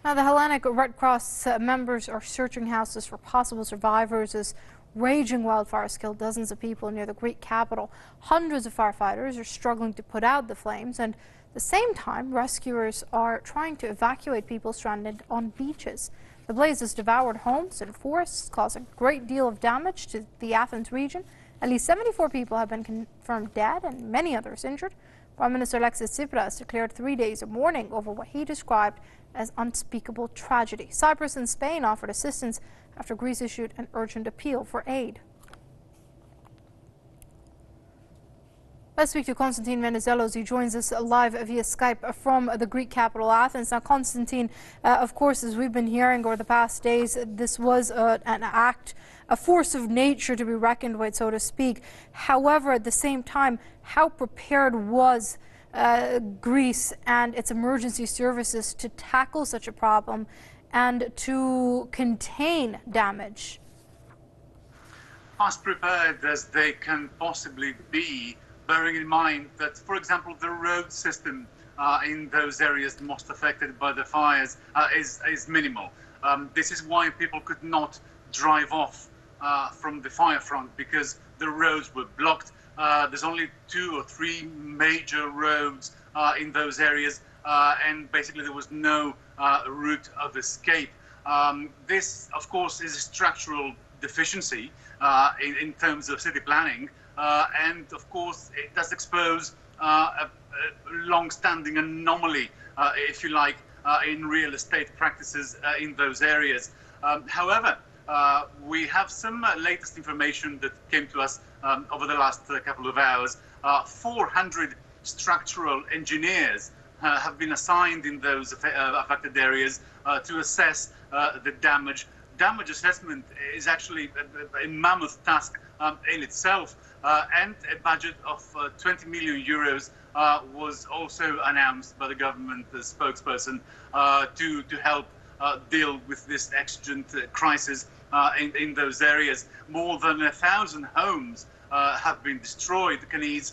Now, the Hellenic Red Cross members are searching houses for possible survivors as raging wildfires killed dozens of people near the Greek capital. Hundreds of firefighters are struggling to put out the flames, and at the same time, rescuers are trying to evacuate people stranded on beaches. The blaze has devoured homes and forests, causing a great deal of damage to the Athens region. At least 74 people have been confirmed dead and many others injured. Prime Minister Alexis Tsipras declared 3 days of mourning over what he described as unspeakable tragedy. Cyprus and Spain offered assistance after Greece issued an urgent appeal for aid. Let's speak to Konstantin Venizelos. He joins us live via Skype from the Greek capital, Athens. Now, Konstantin, of course, as we've been hearing over the past days, this was an act, a force of nature to be reckoned with, so to speak. However, at the same time, how prepared was Greece and its emergency services to tackle such a problem and to contain damage? As prepared as they can possibly be, bearing in mind that, for example, the road system in those areas most affected by the fires is minimal. This is why people could not drive off from the fire front, because the roads were blocked. There's only 2 or 3 major roads in those areas, and basically there was no route of escape. This, of course, is a structural deficiency in terms of city planning, and of course it does expose a long-standing anomaly, if you like, in real estate practices in those areas. However, we have some latest information that came to us over the last couple of hours. 400 structural engineers have been assigned in those affected areas to assess the damage. Damage assessment is actually a mammoth task in itself, and a budget of 20 million euros was also announced by the government spokesperson to help deal with this exigent crisis in those areas. More than 1,000 homes have been destroyed, Canese,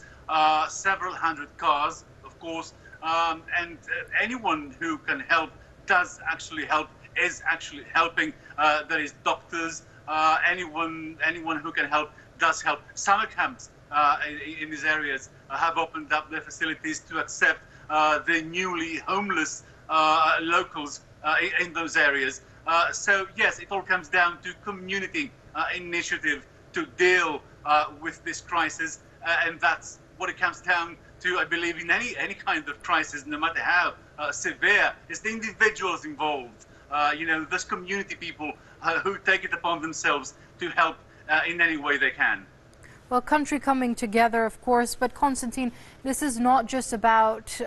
several hundred cars, of course, and anyone who can help does actually help, is actually helping. There is doctors, anyone who can help does help. Summer camps in these areas have opened up their facilities to accept the newly homeless locals in those areas. So yes, it all comes down to community initiative to deal with this crisis, and that's what it comes down to, I believe, in any kind of crisis, no matter how severe. It's the individuals involved, those community people who take it upon themselves to help in any way they can. Well, country coming together, of course, but Konstantin, this is not just about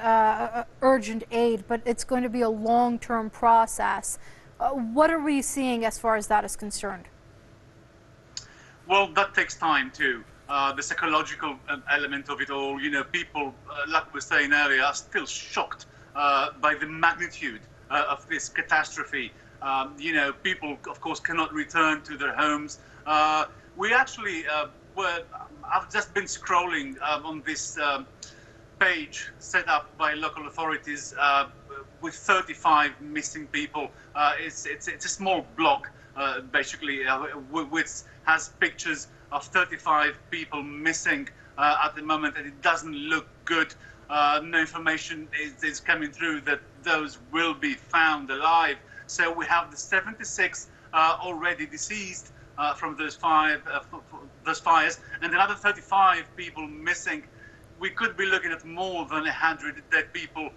urgent aid, but it's going to be a long-term process. What are we seeing as far as that is concerned? Well, that takes time too. The psychological element of it all, people, like we were saying earlier, are still shocked by the magnitude of this catastrophe. People, of course, cannot return to their homes. We actually I've just been scrolling on this page set up by local authorities with 35 missing people. It's a small blog, basically, which has pictures of 35 people missing at the moment, and it doesn't look good. No information is coming through that those will be found alive. So we have the 76 already deceased from those fires, and another 35 people missing. We could be looking at more than 100 dead people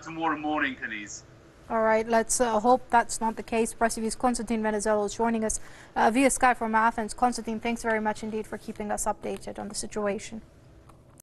tomorrow morning, Canese. All right, let's hope that's not the case. Press TV's Konstantin Venizelos joining us via Skype from Athens. Konstantin, thanks very much indeed for keeping us updated on the situation.